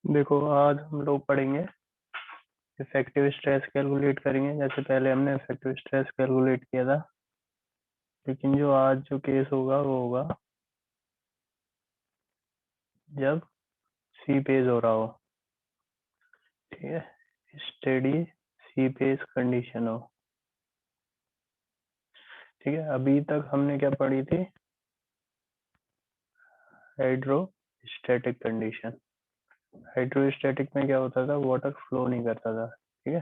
देखो, आज हम लोग पढ़ेंगे इफेक्टिव स्ट्रेस कैलकुलेट करेंगे। जैसे पहले हमने इफेक्टिव स्ट्रेस कैलकुलेट किया था, लेकिन जो आज जो केस होगा वो होगा जब सी पेज हो रहा हो। ठीक है, स्टेडी सी पेज कंडीशन हो। ठीक है, अभी तक हमने क्या पढ़ी थी? Hydrostatic condition. हाइड्रोस्टैटिक में क्या होता था? वाटर फ्लो नहीं करता था। ठीक है,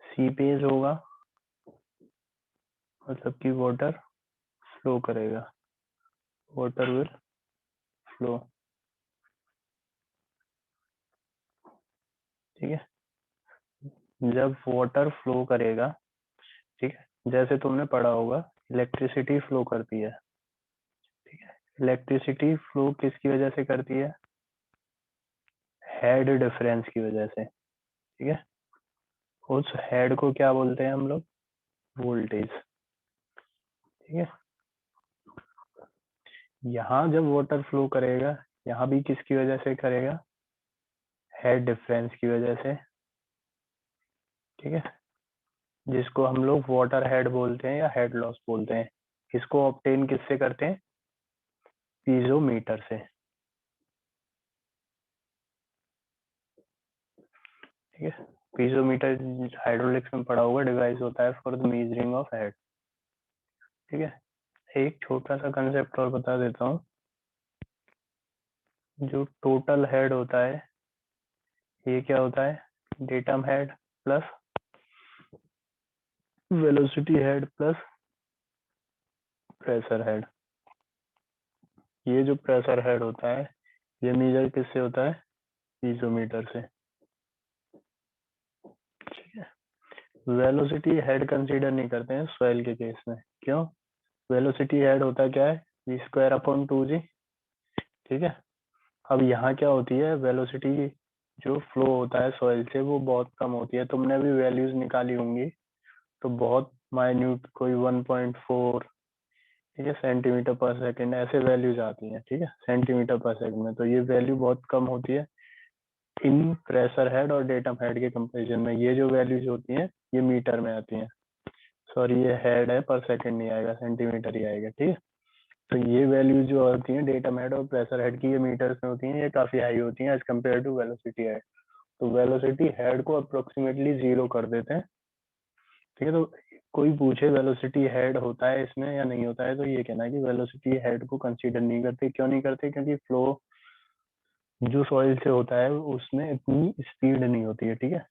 सी पेज होगा मतलब कि वाटर फ्लो करेगा, वाटर विल फ्लो। ठीक है, जब वाटर फ्लो करेगा, ठीक है, जैसे तुमने पढ़ा होगा इलेक्ट्रिसिटी फ्लो करती है। ठीक है, इलेक्ट्रिसिटी फ्लो किसकी वजह से करती है? हेड डिफरेंस की वजह से। ठीक है, उस हेड को क्या बोलते हैं हम लोग? वोल्टेज। ठीक है, यहाँ जब वाटर फ्लो करेगा, यहाँ भी किसकी वजह से करेगा? हेड डिफरेंस की वजह से। ठीक है, जिसको हम लोग वाटर हेड बोलते हैं या हेड लॉस बोलते हैं। इसको ऑब्टेन किससे करते हैं? पीजोमीटर से। ठीक है, पीजोमीटर हाइड्रोलिक्स में पढ़ा होगा, डिवाइस होता है for the measuring of head. ठीक है, एक छोटा सा कंसेप्ट और बता देता हूँ। जो टोटल हेड होता है, ये क्या होता है? Datum head plus velocity head plus pressure head. ये जो प्रेशर हेड होता है, ये मेजर किससे होता है? पीजोमीटर से। ठीक है, वेलोसिटी हेड कंसीडर नहीं करते हैं सॉइल के केस में। क्यों? वेलोसिटी हेड होता क्या है? v² upon 2g। ठीक है, अब यहाँ क्या होती है? वेलोसिटी जो फ्लो होता है सॉइल से वो बहुत कम होती है। तुमने भी वैल्यूज निकाली होंगी, तो बहुत माइन्यूट, कोई 1.4, ठीक है, सेंटीमीटर पर सेकंड, ऐसे वैल्यूज आती हैं। ठीक है, सेंटीमीटर पर सेकंड में, तो ये वैल्यू बहुत कम होती है इन प्रेशर हेड और डेटम हेड के कंपैरिजन में। ये जो वैल्यूज होती हैं ये मीटर में आती हैं। सॉरी, ये हेड है, पर सेकंड नहीं आएगा, सेंटीमीटर ही आएगा। ठीक है, तो ये वैल्यूज जो होती हैं डेटम हेड और प्रेशर हेड की, ये मीटर्स में होती हैं, ये काफी हाई होती हैं as compare to velocity head. तो वेलोसिटी हेड को अप्रोक्सीमेटली 0 कर देते हैं। ठीक है, तो कोई पूछे वेलोसिटी हेड होता है इसमें या नहीं होता है, तो ये कहना है कि वेलोसिटी हेड को कंसीडर नहीं करते। क्यों नहीं करते? क्योंकि फ्लो जो सॉइल से होता है उसमें इतनी स्पीड नहीं होती है। ठीक है,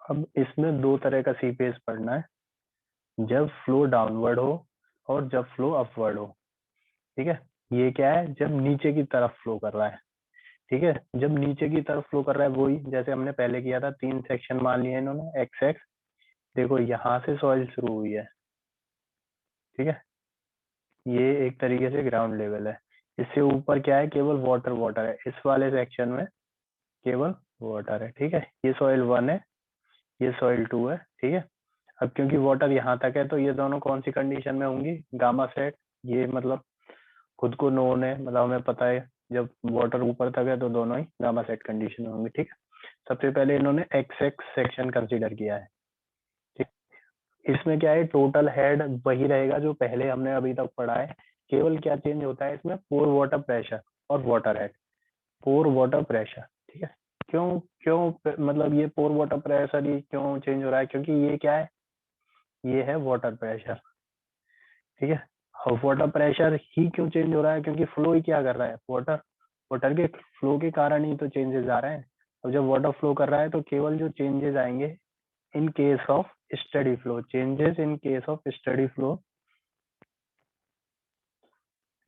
अब इसमें दो तरह का सीपेस पढ़ना है, जब फ्लो डाउनवर्ड हो और जब फ्लो अपवर्ड हो। ठीक है, ये क्या है? जब नीचे की तरफ फ्लो कर रहा है। ठीक है, जब नीचे की तरफ फ्लो कर रहा है, वही जैसे हमने पहले किया था, 3 सेक्शन मान लिए इन्होंने, एक्स एक्स। देखो, यहाँ से सॉइल शुरू हुई है। ठीक है, ये एक तरीके से ग्राउंड लेवल है। इससे ऊपर क्या है? केवल वाटर वाटर है इस वाले सेक्शन में, केवल वाटर है। ठीक है, ये सॉइल 1 है, ये सॉइल 2 है। ठीक है, अब क्योंकि वाटर यहाँ तक है, तो ये दोनों कौन सी कंडीशन में होंगी? Gamma sat. ये मतलब खुद को नोन है, मतलब हमें पता है जब वाटर ऊपर तक है तो दोनों ही गामा सेट कंडीशन में होंगे। ठीक है, सबसे पहले इन्होंने एक्स एक्स सेक्शन कंसीडर किया है। ठीक, इसमें क्या है? टोटल हेड वही रहेगा जो पहले हमने अभी तक पढ़ा है। केवल क्या चेंज होता है इसमें? पोर वाटर प्रेशर और वाटर हेड। पोर वाटर प्रेशर। ठीक है, क्यों क्यों मतलब ये पोर वाटर प्रेशर ही क्यों चेंज हो रहा है? क्योंकि ये क्या है? ये है वाटर प्रेशर। ठीक है, अब वाटर प्रेशर ही क्यों चेंज हो रहा है? क्योंकि फ्लो ही क्या कर रहा है? वाटर। वाटर के फ्लो के कारण ही तो चेंजेस आ रहे हैं। और जब वाटर फ्लो कर रहा है तो केवल जो चेंजेस आएंगे इन case of steady flow, changes in case of steady flow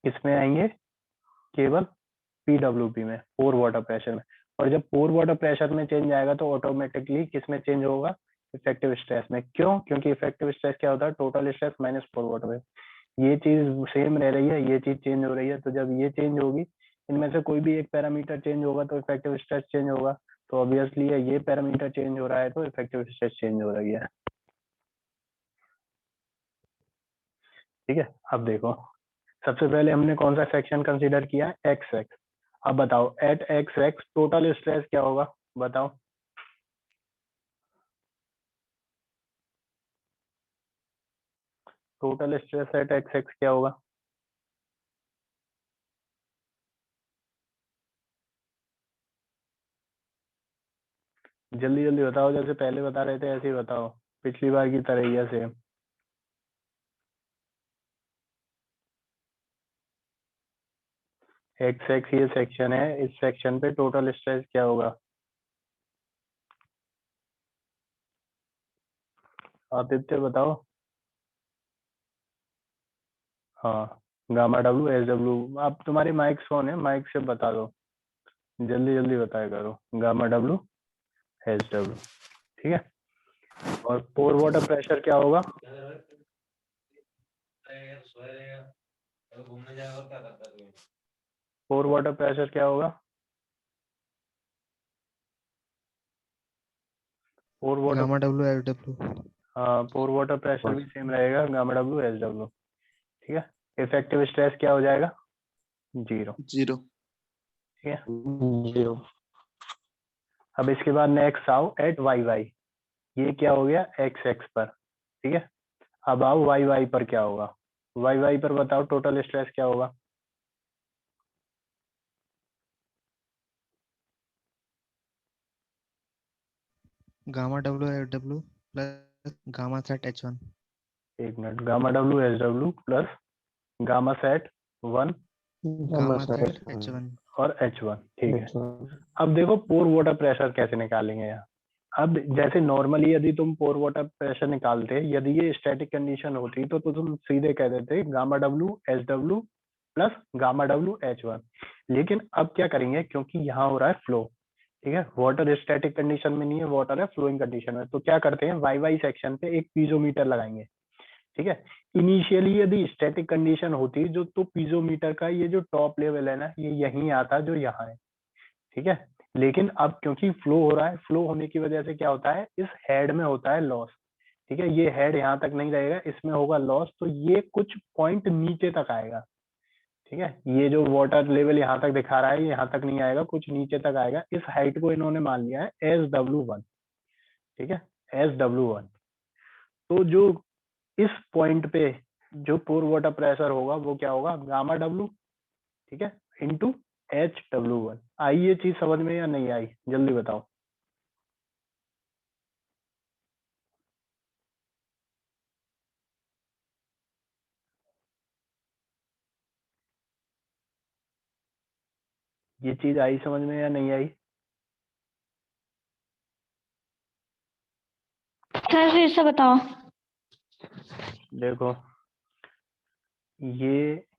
किसमें आएंगे? केवल पीडब्ल्यूपी में, पोर वाटर प्रेशर में। और जब पोर वाटर प्रेशर में चेंज आएगा तो ऑटोमेटिकली किस में चेंज होगा? इफेक्टिव स्ट्रेस में। क्यों? क्योंकि इफेक्टिव स्ट्रेस क्या होता है? टोटल स्ट्रेस माइनस पोर वाटर। ये चीज सेम रह रही है, ये चीज चेंज हो रही है। तो जब ये चेंज होगी, इनमें से कोई भी एक पैरामीटर चेंज होगा तो इफेक्टिव स्ट्रेस चेंज होगा। तो ऑब्वियसली ये पैरामीटर चेंज हो रहा है तो इफेक्टिव स्ट्रेस चेंज हो रही है। ठीक है, अब देखो, सबसे पहले हमने कौन सा सेक्शन कंसीडर किया? X x. अब बताओ at x x total stress क्या होगा, बताओ। Total stress at x x क्या होगा? जल्दी जल्दी बताओ, जैसे पहले बता रहे थे ऐसे ही बताओ, पिछली बार की तरह ही है सेम। एक्स एक्स ये सेक्शन है, इस सेक्शन पे टोटल स्ट्रेस क्या होगा? आदित्य बताओ। हाँ, गामा डब्ल्यू एस डब्ल्यू। अब तुम्हारी माइक ऑन है, माइक से बता दो, जल्दी जल्दी बताया करो। गामा डब्ल्यू एस डब्ल्यू, ठीक है। और पोर वाटर प्रेशर क्या होगा? पोर वाटर प्रेशर क्या होगा? Pore water, gamma W S W. हाँ पोर वाटर प्रेशर भी सेम रहेगा, गामा डब्ल्यू एस डब्ल्यू, ठीक है। इफेक्टिव स्ट्रेस क्या हो जाएगा? Zero, zero. ठीक है, जीरो। अब इसके बाद नेक्स्ट आओ एट वाई वाई, ये क्या हो गया? एक्स एक्स पर, ठीक है। अब आओ वाई वाई पर क्या होगा? वाई वाई पर बताओ टोटल स्ट्रेस क्या होगा? Gamma W S W plus gamma sat H one. एक मिनट, gamma W S W plus gamma sat one gamma sat H one. और एच वन, ठीक है। अब देखो पोर वाटर प्रेशर कैसे निकालेंगे यहाँ। अब जैसे नॉर्मली यदि तुम पोर वाटर प्रेशर निकालते, यदि ये स्टैटिक कंडीशन होती तो तुम सीधे कह देते gamma W S W plus gamma W H one. लेकिन अब क्या करेंगे, क्योंकि यहाँ हो रहा है फ्लो, ठीक है, वाटर स्टैटिक कंडीशन में नहीं है, वाटर है फ्लोइंग कंडीशन में, तो क्या करते हैं वाई वाई सेक्शन पे एक पीजोमीटर लगाएंगे, ठीक है। इनिशियली यदि स्टैटिक कंडीशन होती जो तो पीजोमीटर का ये जो टॉप लेवल है ना, ये यहीं आता जो यहाँ है, ठीक है। लेकिन अब क्योंकि फ्लो हो रहा है, फ्लो होने की वजह से क्या होता है, इस हेड में होता है लॉस, ठीक है। ये हेड यहाँ तक नहीं रहेगा, इसमें होगा लॉस, तो ये कुछ पॉइंट नीचे तक आएगा, ठीक है। ये जो वाटर लेवल यहाँ तक दिखा रहा है, यहाँ तक नहीं आएगा, कुछ नीचे तक आएगा। इस हाइट को इन्होंने मान लिया है एस डब्ल्यू वन, ठीक है, एस डब्ल्यू वन। तो जो इस पॉइंट पे जो पोर वाटर प्रेशर होगा वो क्या होगा, गामा डब्ल्यू, ठीक है, इंटू एच डब्ल्यू वन। आई ये चीज समझ में या नहीं आई, जल्दी बताओ। ये चीज आई समझ में या नहीं आई? सर फिर से बताओ। देखो ये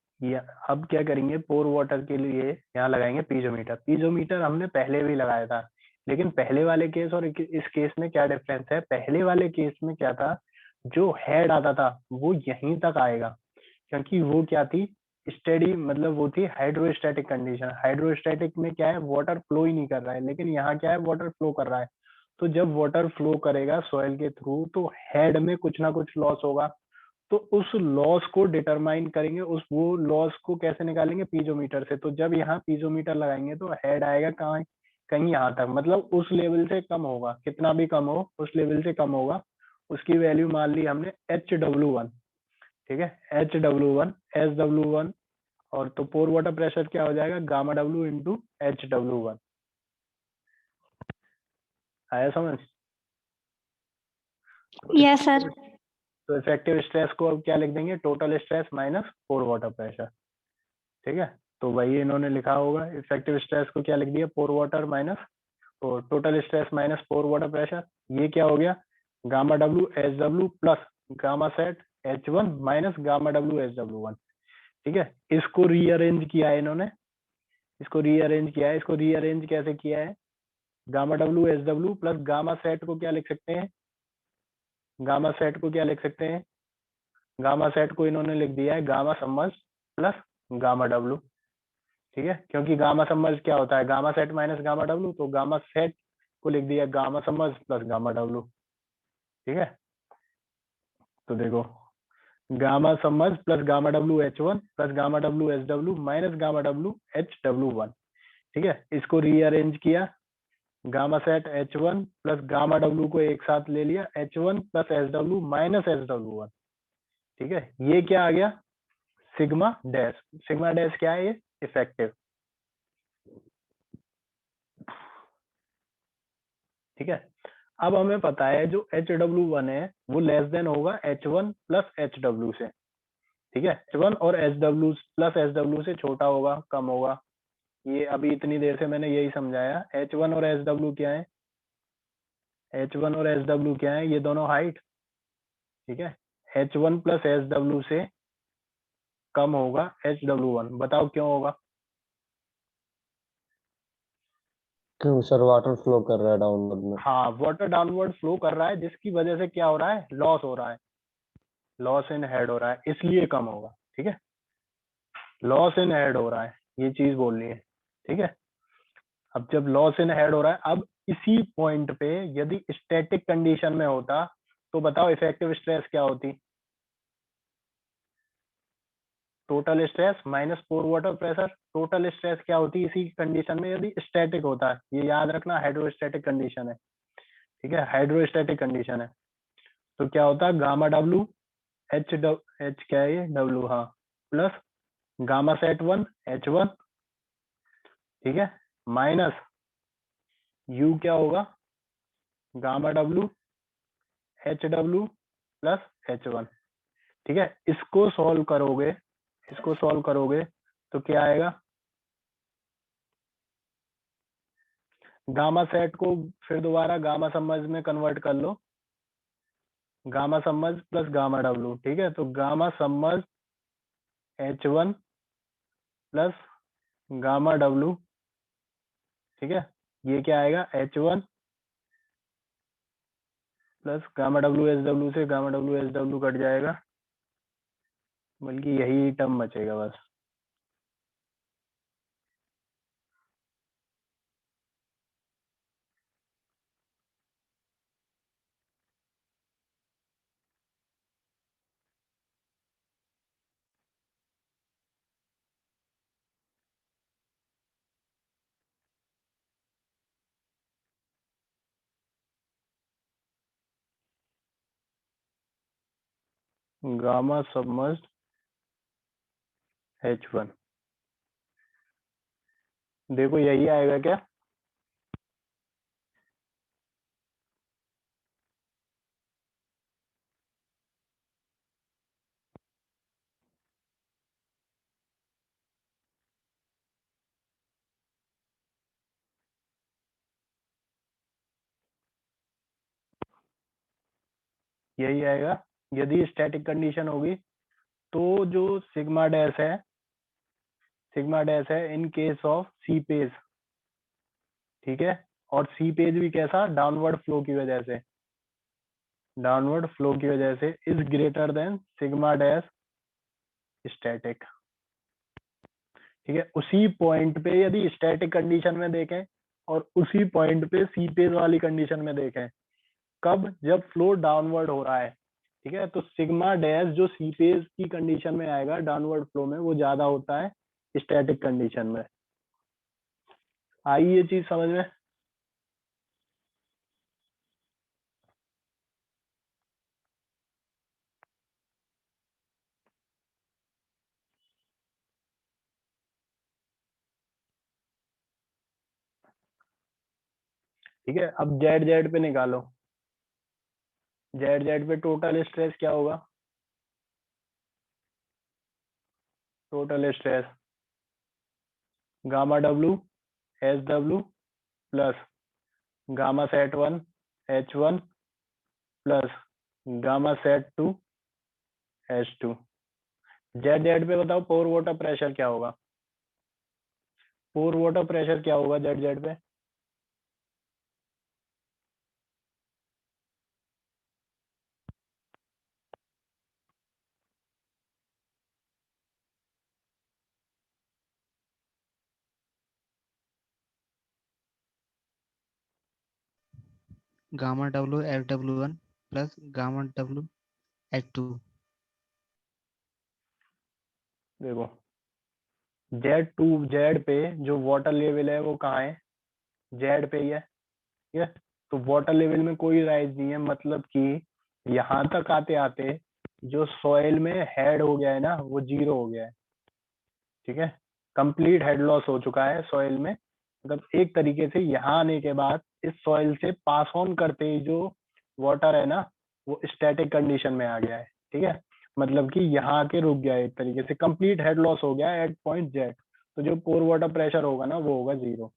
अब क्या करेंगे, पोर वाटर के लिए यहाँ लगाएंगे पीजोमीटर। पीजोमीटर हमने पहले भी लगाया था, लेकिन पहले वाले केस और इस केस में क्या डिफरेंस है, पहले वाले केस में क्या था, जो हेड आता था वो यहीं तक आएगा, क्योंकि वो क्या थी, स्टेडी, मतलब वो थी हाइड्रोस्टैटिक कंडीशन। हाइड्रोस्टैटिक में क्या है, वाटर फ्लो ही नहीं कर रहा है, लेकिन यहाँ क्या है, वाटर फ्लो कर रहा है। तो जब वाटर फ्लो करेगा सॉइल के थ्रू, तो हेड में कुछ ना कुछ लॉस होगा, तो उस लॉस को डिटरमाइन करेंगे, उस वो लॉस को कैसे निकालेंगे, पीजोमीटर से। तो जब यहाँ पीजोमीटर लगाएंगे तो हेड आएगा कहाँ, कहीं यहाँ तक, मतलब उस लेवल से कम होगा, कितना भी कम हो उस लेवल से कम होगा। उसकी वैल्यू मान ली हमने एच डब्ल्यू वन, ठीक है, H W one S W one. और तो पोर वाटर प्रेशर क्या हो जाएगा, gamma W into H W one. आया समझ? Yes sir. तो इफेक्टिव स्ट्रेस को अब क्या लिख देंगे, टोटल स्ट्रेस माइनस पोर वाटर प्रेशर, ठीक है। तो वही इन्होंने लिखा होगा, इफेक्टिव स्ट्रेस को क्या लिख दिया, पोर वाटर माइनस और टोटल स्ट्रेस माइनस पोर वाटर प्रेशर। ये क्या हो गया, gamma W S W plus gamma sat H one minus gamma W S W one, ठीक है। इसको रीअरेंज किया है इन्होंने, इसको रीअरेंज किया है। इसको रीअरेंज कैसे किया है, gamma W S W plus gamma set को क्या लिख सकते हैं, गामा सेट को क्या लिख सकते हैं, गामा सेट को इन्होंने लिख दिया है gamma submerge plus gamma W, ठीक है। क्योंकि गामा सबमर्ज क्या होता है, gamma sat minus gamma W, तो गामा सेट को लिख दिया gamma submerge plus gamma W, ठीक है। तो देखो gamma submerge plus gamma W H one plus gamma W H W minus gamma W H W one, ठीक है, इसको रीअरेंज किया, gamma sat H1 plus gamma W को एक साथ ले लिया, H1 plus SW minus SW1। ठीक है, ये क्या आ गया, सिग्मा डैश। सिग्मा डैश क्या है, ये इफेक्टिव। ठीक है, अब हमें पता है जो HW1 है वो लेस देन होगा H1 प्लस HW से। ठीक है, H1 और SW प्लस SW से छोटा होगा, कम होगा। ये अभी इतनी देर से मैंने यही समझाया। H1 और SW क्या है, H1 और SW क्या है, ये दोनों हाइट। ठीक है, H1 प्लस SW से कम होगा HW1। बताओ क्यों होगा। क्यों सर, वाटर फ्लो कर रहा है डाउनवर्ड में। हाँ, वाटर डाउनवर्ड फ्लो कर रहा है, जिसकी वजह से क्या हो रहा है, लॉस हो रहा है, लॉस इन हेड हो रहा है, इसलिए कम होगा। ठीक है, लॉस इन हेड हो रहा है, ये चीज बोलनी है। ठीक है, अब जब लॉस इन हेड हो रहा है, अब इसी पॉइंट पे यदि स्टैटिक कंडीशन में होता तो बताओ इफेक्टिव स्ट्रेस क्या होती, टोटल स्ट्रेस माइनस पोर वाटर प्रेशर। टोटल स्ट्रेस क्या होती इसी कंडीशन में यदि स्टैटिक होता है, ये याद रखना, हाइड्रोस्टैटिक कंडीशन है। ठीक है, हाइड्रोस्टैटिक कंडीशन है, तो क्या होता है, गामा डब्ल्यू एच क्या है ये, डब्ल्यू, हाँ, प्लस गामा सेट 1 H1। ठीक है, माइनस यू क्या होगा, gamma W HW plus H1। ठीक है, इसको सॉल्व करोगे, इसको सॉल्व करोगे तो क्या आएगा, गामा सेट को फिर दोबारा गामा समझ में कन्वर्ट कर लो, गामा समझ प्लस गामा डब्ल्यू। ठीक है, तो गामा समझ H1 प्लस गामा डब्ल्यू। ठीक है, ये क्या आएगा, H1 plus gamma W SW से गामा डब्ल्यू SW कट जाएगा, बल्कि यही टर्म बचेगा बस। गामा सबमर्ज्ड H1, देखो यही आएगा क्या, यही आएगा। यदि स्टैटिक कंडीशन होगी तो जो सिग्मा डैश है in case of seepage. ठीक है, और सी पेज भी कैसा, डाउनवर्ड फ्लो की वजह से, डाउनवर्ड फ्लो की वजह से is greater than sigma dash static. ठीक है, उसी पॉइंट पे यदि स्टैटिक कंडीशन में देखें और उसी पॉइंट पे सी पेज वाली कंडीशन में देखें, कब, जब फ्लो डाउनवर्ड हो रहा है। ठीक है, तो सिग्मा डैश जो सी पेज की कंडीशन में आएगा डाउनवर्ड फ्लो में, वो ज्यादा होता है स्टैटिक कंडीशन में। आई ये चीज समझ में। ठीक है, अब जेड जेड पे निकालो, जेड जेड पे टोटल स्ट्रेस क्या होगा, total stress gamma W SW plus gamma set 1 H1 plus gamma set 2 H2। Z Z पे बताओ पोर वाटर प्रेशर क्या होगा, पोर वाटर प्रेशर क्या होगा जेड जेड पे, gamma W SW1 plus gamma W H2। देखो Z पे जो वाटर लेवल है वो कहाँ है, Z पे ही है, ठीक है। तो वाटर लेवल में कोई राइज नहीं है, मतलब कि यहाँ तक आते आते जो सॉइल में हेड हो गया है ना वो 0 हो गया है, ठीक है। कंप्लीट हेड लॉस हो चुका है सॉइल में, मतलब एक तरीके से यहाँ आने के बाद इस सॉइल से पास ऑन करते ही जो वाटर है ना वो स्टैटिक कंडीशन में आ गया है, ठीक है। मतलब कि यहाँ आके रुक गया है, एक तरीके से कंप्लीट हेड लॉस हो गया है एट पॉइंट जेड। तो जो पोर वाटर प्रेशर होगा ना वो होगा 0।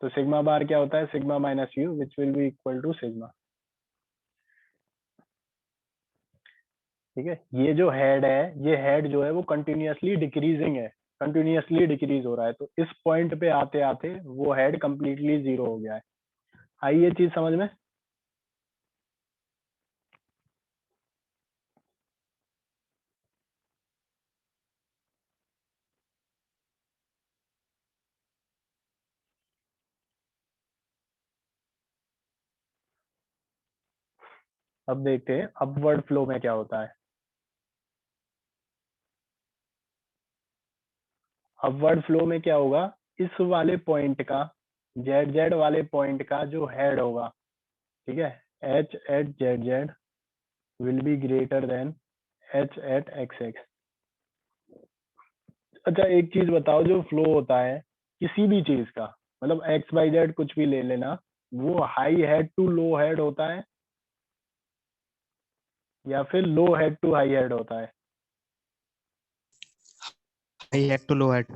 तो सिग्मा बार क्या होता है, sigma minus u which will be equal to sigma, ठीक है। ये जो हेड है, ये हेड जो है वो कंटिन्यूअसली डिक्रीजिंग है, कंटिन्यूअसली डिक्रीज हो रहा है। तो इस पॉइंट पे आते आते वो हेड कंप्लीटली 0 हो गया है। आई ये चीज समझ में? अब देखते हैं अपवर्ड फ्लो में क्या होता है। अपवर्ड फ्लो में क्या होगा, इस वाले पॉइंट का, जेड जेड वाले पॉइंट का जो हेड होगा, ठीक है, h at z z will be greater than h at x x. अच्छा एक चीज बताओ, जो फ्लो होता है किसी भी चीज का, मतलब एक्स वाई जेड कुछ भी ले लेना, वो high head to low head होता है या फिर low head to high head होता है? High head to low head.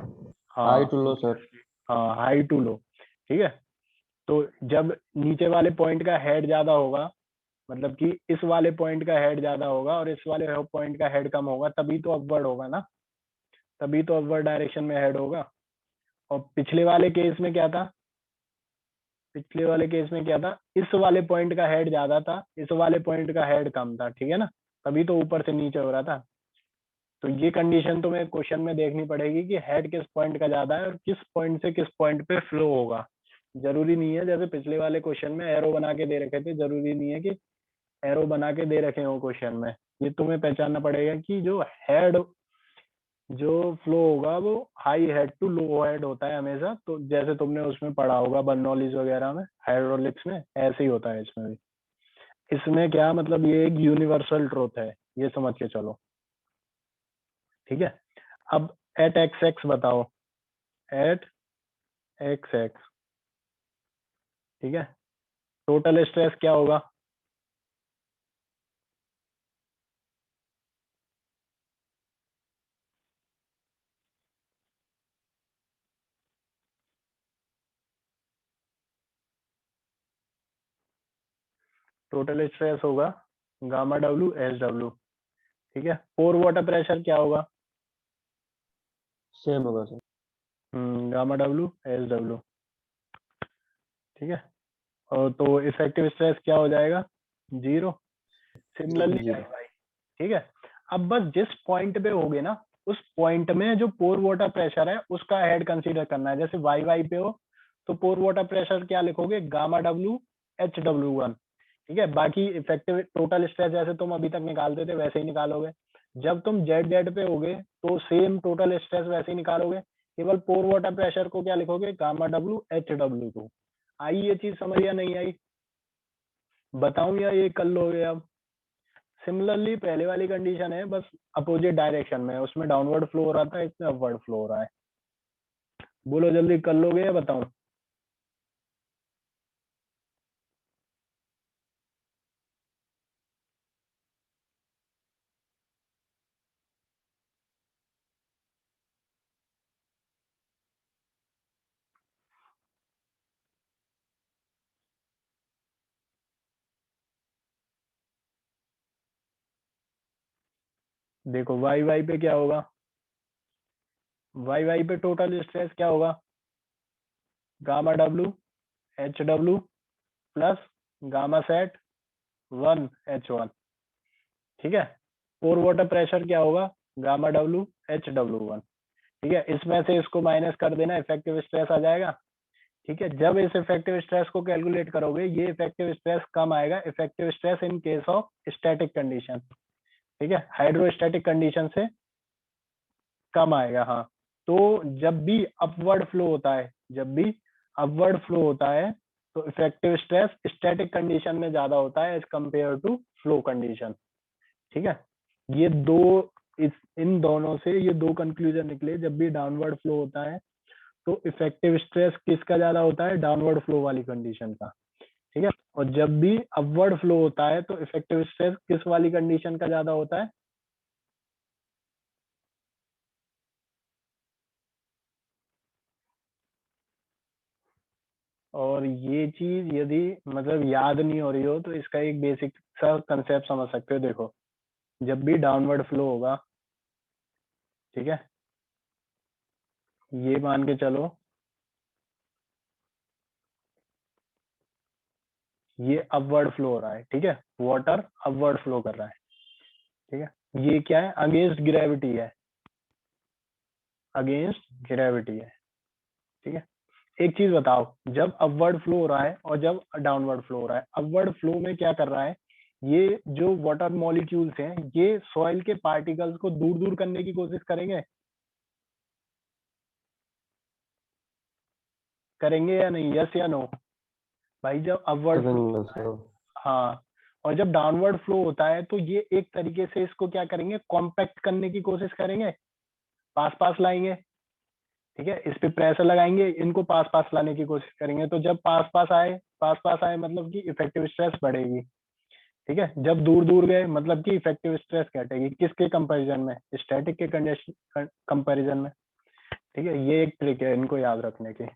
High हाँ टू लो सर। हाँ, हाई टू लो, ठीक है। तो जब नीचे वाले पॉइंट का हेड ज्यादा होगा, मतलब कि इस वाले पॉइंट का हेड ज्यादा होगा और इस वाले पॉइंट का हेड कम होगा, तभी तो अपवर्ड होगा ना, तभी तो अपवर्ड डायरेक्शन में हेड होगा। और पिछले वाले केस में क्या था, पिछले वाले केस में क्या था, इस वाले पॉइंट का हेड ज्यादा था, इस वाले पॉइंट का हेड कम था, ठीक है ना, तभी तो ऊपर से नीचे हो रहा था। तो ये कंडीशन तुम्हें क्वेश्चन में देखनी पड़ेगी कि हेड किस पॉइंट का ज्यादा है और किस पॉइंट से किस पॉइंट पे फ्लो होगा। जरूरी नहीं है, जैसे पिछले वाले क्वेश्चन में एरो बना के दे रखे थे, जरूरी नहीं है कि एरो बना के दे रखे हो क्वेश्चन में। ये तुम्हें पहचानना पड़ेगा कि जो हेड, जो फ्लो होगा वो high head to low head होता है हमेशा। तो जैसे तुमने उसमें पढ़ा होगा बर्नौलीज वगैरह में, हाइड्रोलिक्स में, ऐसे ही होता है इसमें भी। इसमें क्या मतलब, ये एक यूनिवर्सल ट्रूथ है, ये समझ के चलो, ठीक है। अब एट एक्स एक्स बताओ, एट एक्स एक्स, ठीक है, टोटल स्ट्रेस क्या होगा? टोटल स्ट्रेस होगा गामा डब्ल्यू एस डब्ल्यू, ठीक है। पोर वाटर प्रेशर क्या होगा? सेम होगा sir. Gamma W S W, ठीक है। और तो इफेक्टिव स्ट्रेस क्या हो जाएगा, 0। Similarly zero. ठीक है। अब बस जिस पॉइंट पे होगे ना, उस पॉइंट में जो पोर वाटर प्रेशर है उसका हेड कंसीडर करना है। जैसे वाई वाई पे हो तो पोर वाटर प्रेशर क्या लिखोगे, gamma W H W one, ठीक है। बाकी इफेक्टिव टोटल स्ट्रेस जैसे तुम अभी तक निकालते थे वैसे ही निकालोगे। जब तुम जेड जेड पे होगे तो सेम टोटल स्ट्रेस वैसे ही निकालोगे, केवल पोर वाटर प्रेशर को क्या लिखोगे, gamma W H W two. आई ये चीज समझ या नहीं आई, बताऊं या ये कर लोगे अब? सिमिलरली पहले वाली कंडीशन है, बस अपोजिट डायरेक्शन में है, उसमें डाउनवर्ड फ्लो हो रहा था, इसमें अपवर्ड फ्लो हो रहा है। बोलो जल्दी, कर लोगे या बताऊं? देखो वाई वाई पे क्या होगा, वाई वाई पे टोटल स्ट्रेस क्या होगा, gamma W H W plus gamma sat one H one, ठीक है। पोर वाटर प्रेशर क्या होगा, gamma W H W one, ठीक है। इसमें से इसको माइनस कर देना, इफेक्टिव स्ट्रेस आ जाएगा, ठीक है। जब इस इफेक्टिव स्ट्रेस को कैलकुलेट करोगे, ये इफेक्टिव स्ट्रेस कम आएगा, effective stress in case of static condition, ठीक है, हाइड्रोस्टैटिक कंडीशन से कम आएगा, हाँ। तो जब भी अपवर्ड फ्लो होता है, जब भी अपवर्ड फ्लो होता है तो इफेक्टिव स्ट्रेस स्टैटिक कंडीशन में ज्यादा होता है as compare to flow condition. ठीक है, ये दो इन दोनों से ये दो कंक्लूजन निकले। जब भी डाउनवर्ड फ्लो होता है तो इफेक्टिव स्ट्रेस किसका ज्यादा होता है, डाउनवर्ड फ्लो वाली कंडीशन का। ठीक है, और जब भी अपवर्ड फ्लो होता है तो इफेक्टिव स्ट्रेस किस वाली कंडीशन का ज्यादा होता है, और ये चीज यदि मतलब याद नहीं हो रही हो तो इसका एक बेसिक सा कंसेप्ट समझ सकते हो। देखो, जब भी डाउनवर्ड फ्लो होगा, ठीक है, ये मान के चलो ये अपवर्ड फ्लो हो रहा है। ठीक है, वाटर अपवर्ड फ्लो कर रहा है। ठीक है, ये क्या है, अगेंस्ट ग्रेविटी है, अगेंस्ट ग्रेविटी है। ठीक है, एक चीज बताओ, जब अपवर्ड फ्लो हो रहा है और जब डाउनवर्ड फ्लो हो रहा है, अपवर्ड फ्लो में क्या कर रहा है, ये जो वाटर मॉलिक्यूल्स हैं ये सॉइल के पार्टिकल्स को दूर दूर करने की कोशिश करेंगे, करेंगे या नहीं, यस या नो भाई। जब अपवर्ड फ्लो होता है, हाँ, और जब डाउनवर्ड फ्लो होता है तो ये एक तरीके से इसको क्या करेंगे, कॉम्पैक्ट करने की कोशिश करेंगे, पास पास लाएंगे। ठीक है, इस पे प्रेशर लगाएंगे, इनको पास पास लाने की कोशिश करेंगे। तो जब पास पास आए मतलब कि इफेक्टिव स्ट्रेस बढ़ेगी। ठीक है, जब दूर दूर गए मतलब कि इफेक्टिव स्ट्रेस घटेगी, किसके कंपैरिजन में, स्टैटिक के कंडीशन कंपैरिजन में। ठीक है, ये एक ट्रिक है इनको याद रखने की।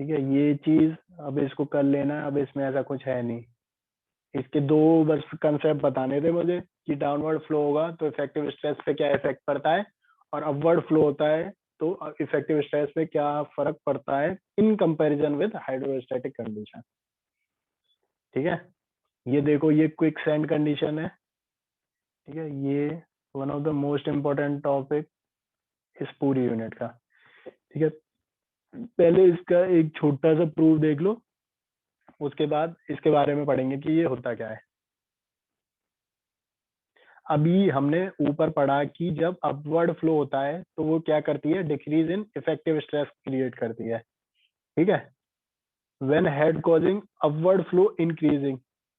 ठीक है, ये चीज अब इसको कर लेना है, अब इसमें ऐसा कुछ है नहीं। इसके दो बस कंसेप्ट बताने थे मुझे कि डाउनवर्ड फ्लो होगा तो इफेक्टिव स्ट्रेस पे क्या इफेक्ट पड़ता है, और अपवर्ड फ्लो होता है तो इफेक्टिव स्ट्रेस पे क्या फर्क पड़ता है in comparison with hydrostatic condition. ठीक है, ये देखो ये क्विक सैंड कंडीशन है। ठीक है, ये one of the most important topic इस पूरी यूनिट का। ठीक है, पहले इसका एक छोटा सा प्रूफ देख लो, उसके बाद इसके बारे में पढ़ेंगे कि ये होता क्या है। अभी हमने ऊपर पढ़ा कि जब अपवर्ड फ्लो होता है तो वो क्या करती है, decrease in effective stress create करती है। ठीक है, when head causing upward flow increasing,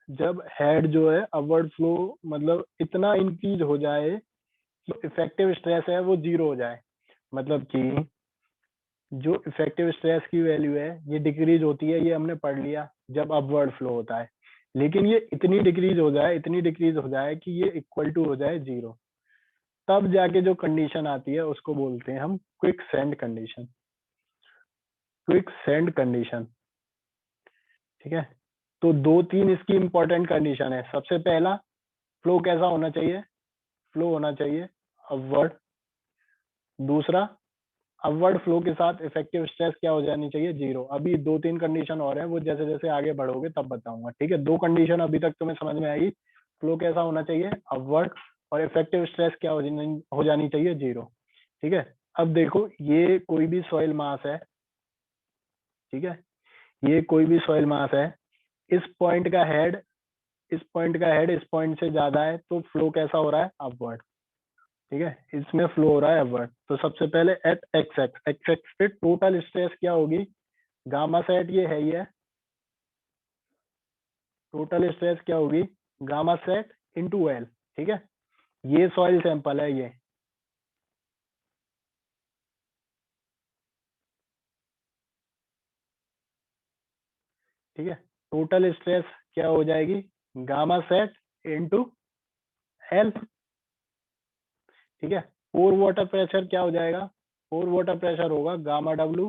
जब हेड जो है अपवर्ड फ्लो मतलब इतना इंक्रीज हो जाए कि इफेक्टिव स्ट्रेस है वो जीरो हो जाए, मतलब कि जो इफेक्टिव स्ट्रेस की वैल्यू है ये डिक्रीज होती है, ये हमने पढ़ लिया जब अपवर्ड फ्लो होता है। लेकिन ये इतनी डिक्रीज हो जाए, इतनी डिक्रीज हो जाए कि ये इक्वल टू हो जाए जीरो, तब जाके जो कंडीशन आती है उसको बोलते हैं हम quick sand condition, quick sand condition. ठीक है, तो दो तीन इसकी इंपॉर्टेंट कंडीशन है। सबसे पहला, फ्लो कैसा होना चाहिए, फ्लो होना चाहिए अपवर्ड। दूसरा, अपवर्ड फ्लो के साथ इफेक्टिव स्ट्रेस क्या हो जानी चाहिए, जीरो। अभी दो तीन कंडीशन और है, वो जैसे जैसे आगे बढ़ोगे तब बताऊंगा। ठीक है, दो कंडीशन अभी तक तुम्हें समझ में आई, फ्लो कैसा होना चाहिए अपवर्ड, और इफेक्टिव स्ट्रेस क्या हो जानी चाहिए, जीरो। ठीक है, अब देखो ये कोई भी सॉइल मास है। ठीक है, ये कोई भी सॉइल मास है, इस पॉइंट का हेड, इस पॉइंट का हेड इस पॉइंट से ज्यादा है तो फ्लो कैसा हो रहा है, अपवर्ड। ठीक है, इसमें फ्लो हो रहा है अपवर्ड। तो सबसे पहले एट एक्स एक्स पे टोटल स्ट्रेस क्या होगी, गामा सेट ये है, ये टोटल स्ट्रेस क्या होगी, गामा सेट इंटू एल। ठीक है, ये सॉइल सैंपल है ये। ठीक है, टोटल स्ट्रेस क्या हो जाएगी, गामा सेट इंटू एल। ठीक है, पोर वाटर प्रेशर क्या हो जाएगा, पोर वाटर प्रेशर होगा गामा डब्ल्यू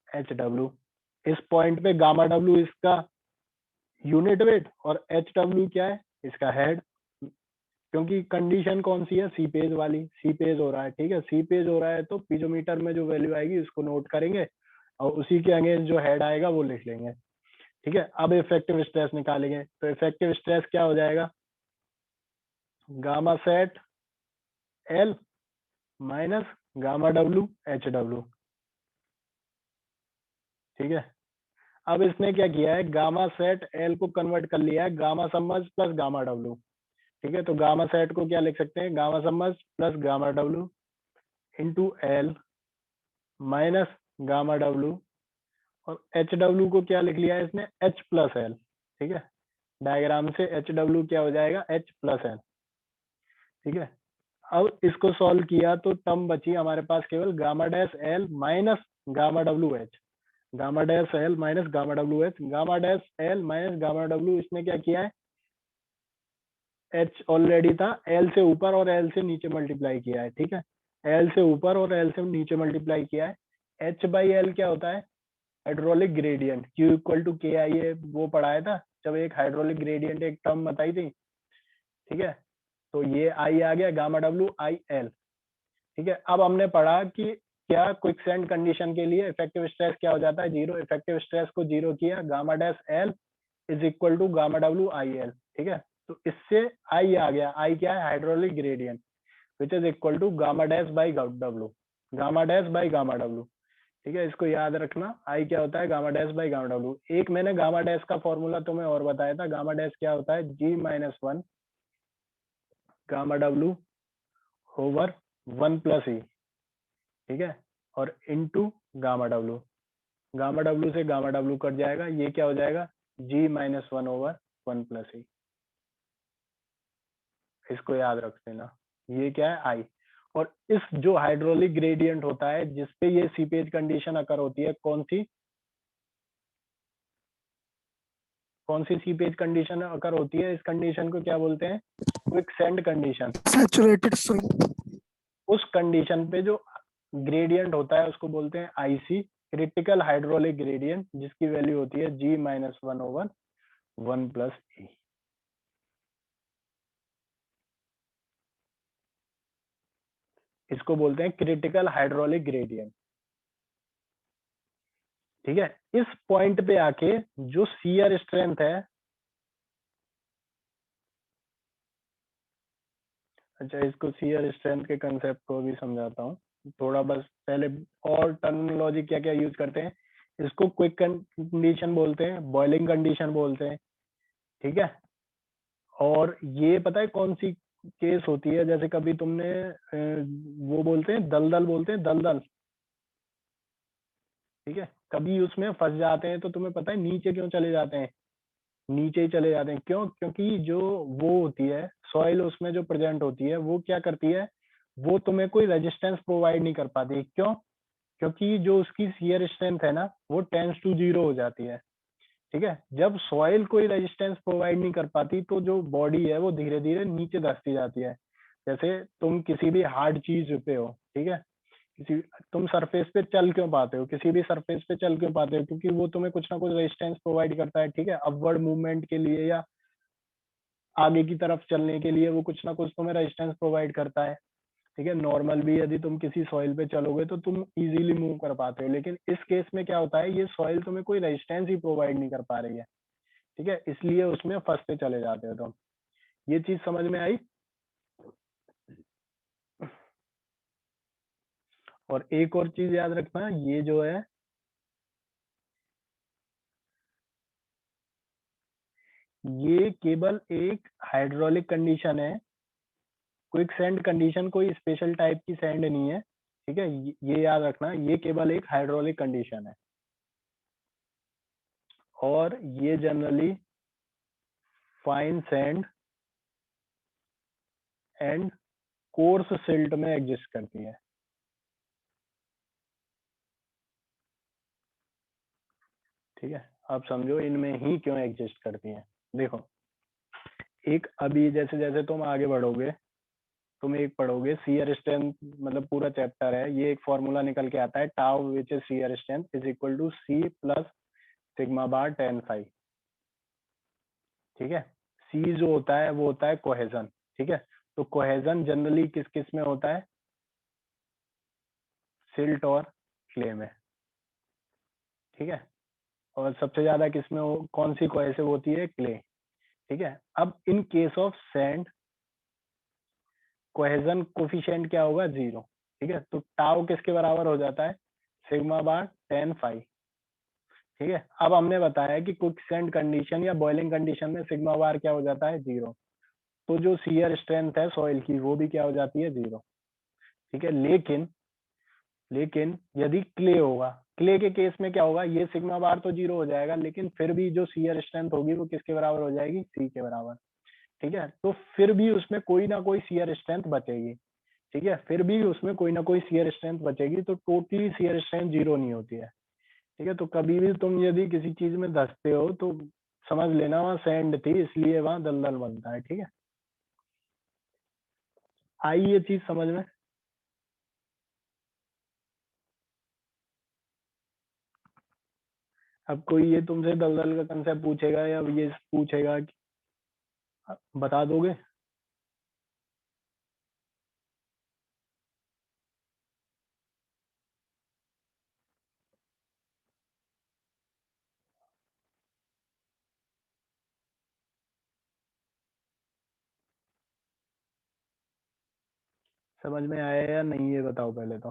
एच डब्ल्यू। इस पॉइंट पे गामा डब्ल्यू इसका यूनिट वेट और एच डब्ल्यू क्या है, इसका हेड। क्योंकि कंडीशन कौन सी है, सी पेज वाली, सी पेज हो रहा है। ठीक है, सी पेज हो रहा है तो पीजोमीटर में जो वैल्यू आएगी उसको नोट करेंगे और उसी के अगेंस्ट जो हेड आएगा वो लिख लेंगे। ठीक है, अब इफेक्टिव स्ट्रेस निकालेंगे तो इफेक्टिव स्ट्रेस क्या हो जाएगा, gamma sat L minus gamma W H W. ठीक है, अब इसने क्या किया है, गामा सेट एल को कन्वर्ट कर लिया है gamma submerge plus gamma W. ठीक है, तो गामा सेट को क्या लिख सकते हैं, gamma submerge plus gamma W into L minus gamma W, और एच डब्ल्यू को क्या लिख लिया है इसने, एच प्लस एल। ठीक है, डायग्राम से एच डब्ल्यू क्या हो जाएगा, एच प्लस एल। ठीक है, अब इसको सॉल्व किया तो टर्म बची हमारे पास केवल gamma dash L minus gamma W H, gamma dash L minus gamma W H, gamma dash L minus gamma W, इसने क्या किया है, एच ऑलरेडी था, एल से ऊपर और एल से नीचे मल्टीप्लाई किया है। ठीक है, एल से ऊपर और एल से नीचे मल्टीप्लाई किया है। एच बाई एल क्या होता है, hydraulic gradient, Q equal to k i ए, वो पढ़ाया था जब एक हाइड्रोलिक ग्रेडियंट एक टर्म बताई थी। ठीक है, तो ये आई आ गया, गामा डब्ल्यू आई एल। ठीक है, अब हमने पढ़ा कि क्या क्विकसैंड कंडीशन के लिए इफेक्टिव स्ट्रेस क्या हो जाता है, जीरो। इफेक्टिव स्ट्रेस को जीरो किया, gamma dash l is equal to gamma डब्ल्यू आई एल। ठीक है, तो इससे आई आ गया, आई क्या है, hydraulic gradient which is equal to gamma dash by W, gamma dash by gamma W. ठीक है, इसको याद रखना, आई क्या होता है, gamma dash by gamma W. एक मैंने गामा डैश का फॉर्मूला तुम्हें और बताया था, गामा डैश क्या होता है, G minus one gamma W over one plus E. ठीक है, और into gamma W, gamma W से गामा डब्ल्यू कट जाएगा, ये क्या हो जाएगा, G minus one over one plus ई। इसको याद रख लेना, ये क्या है, आई। और इस जो हाइड्रोलिक ग्रेडियंट होता है जिसपे ये सीपेज कंडीशन अकर होती है, कौन सी सीपेज कंडीशन अकर होती है, इस कंडीशन को क्या बोलते हैं, क्विकसैंड कंडीशन। Saturated soil. उस कंडीशन पे जो ग्रेडियंट होता है उसको बोलते हैं आईसी, क्रिटिकल हाइड्रोलिक ग्रेडियंट, जिसकी वैल्यू होती है G minus one over one plus ई। इसको बोलते हैं क्रिटिकल हाइड्रोलिक ग्रेडियंट। ठीक है, इस पॉइंट पे आके जो शियर स्ट्रेंथ है, अच्छा इसको शियर स्ट्रेंथ के कंसेप्ट को भी समझाता हूँ थोड़ा, बस पहले और टर्मिनोलॉजी क्या क्या यूज करते हैं। इसको क्विक कंडीशन बोलते हैं, बॉइलिंग कंडीशन बोलते हैं। ठीक है, और ये पता है कौन सी केस होती है, जैसे कभी तुमने वो बोलते हैं दलदल, बोलते हैं दलदल। ठीक है, कभी उसमें फंस जाते हैं तो तुम्हें पता है नीचे क्यों चले जाते हैं, नीचे ही चले जाते हैं, क्यों, क्योंकि जो वो होती है सॉइल उसमें जो प्रेजेंट होती है वो क्या करती है, वो तुम्हें कोई रेजिस्टेंस प्रोवाइड नहीं कर पाती। क्यों, क्योंकि जो उसकी शियर स्ट्रेंथ है ना वो टेंस टू जीरो हो जाती है। ठीक है, जब सॉइल कोई रेजिस्टेंस प्रोवाइड नहीं कर पाती तो जो बॉडी है वो धीरे धीरे नीचे धंसती जाती है। जैसे तुम किसी भी हार्ड चीज पे हो, ठीक है, किसी, तुम सरफेस पे चल क्यों पाते हो, किसी भी सरफेस पे चल क्यों पाते हो, क्योंकि वो तुम्हें कुछ ना कुछ रेजिस्टेंस प्रोवाइड करता है। ठीक है, अपवर्ड मूवमेंट के लिए या आगे की तरफ चलने के लिए वो कुछ ना कुछ तुम्हें रेजिस्टेंस प्रोवाइड करता है। ठीक है, नॉर्मल भी यदि तुम किसी सॉइल पे चलोगे तो तुम इजीली मूव कर पाते हो, लेकिन इस केस में क्या होता है, ये सॉइल तुम्हें कोई रेजिस्टेंस ही प्रोवाइड नहीं कर पा रही है। ठीक है, इसलिए उसमें फंसते चले जाते हो तुम। ये चीज समझ में आई। और एक और चीज याद रखना, ये जो है ये केवल एक हाइड्रोलिक कंडीशन है, क्विक सैंड कंडीशन कोई स्पेशल टाइप की सैंड नहीं है। ठीक है, ये याद रखना, ये केवल एक हाइड्रोलिक कंडीशन है, और ये generally fine sand and course silt में एग्जिस्ट करती है। ठीक है, आप समझो इनमें ही क्यों एग्जिस्ट करती है। देखो, एक अभी जैसे जैसे तुम आगे बढ़ोगे तुम एक पढ़ोगे शियर स्ट्रेंथ, मतलब पूरा चैप्टर है, ये एक फॉर्मूला निकल के आता है, tau which is shear strength is equal to c plus sigma bar tan phi. ठीक है, सी जो होता है वो होता है कोहेजन। ठीक है, तो कोहेजन जनरली किस किस में होता है, सिल्ट और क्ले में। ठीक है, और सबसे ज्यादा किसमें कौन सी कोहेसिव होती है, क्ले। ठीक है, अब इन case of sand cohesion coefficient क्या होगा, जीरो। ठीक है, तो टाउ किसके बराबर हो जाता है, सिग्मा बार टेन फाइव। ठीक है, अब हमने बताया कि क्विकसैंड कंडीशन या बॉइलिंग कंडीशन में सिग्मा बार क्या हो जाता है, जीरो। तो जो शियर स्ट्रेंथ है सॉइल की वो भी क्या हो जाती है, 0। ठीक है, लेकिन यदि क्ले होगा, क्ले के केस में क्या होगा, ये सिग्मा बार तो 0 हो जाएगा, लेकिन फिर भी जो शियर स्ट्रेंथ होगी वो किसके बराबर हो जाएगी, C के बराबर। ठीक है, तो फिर भी उसमें कोई ना कोई शियर स्ट्रेंथ बचेगी। ठीक है, फिर भी उसमें कोई ना कोई शियर स्ट्रेंथ बचेगी, तो टोटली शियर स्ट्रेंथ 0 नहीं होती है। ठीक है, तो कभी भी तुम यदि किसी चीज में धंसते हो तो समझ लेना वहां सैंड थी, इसलिए वहां दलदल बनता है। ठीक है, आई ये चीज समझ में? अब कोई ये तुमसे दलदल का कंसेप्ट पूछेगा या ये पूछेगा कि बता दोगे? समझ में आया या नहीं, ये बताओ पहले तो।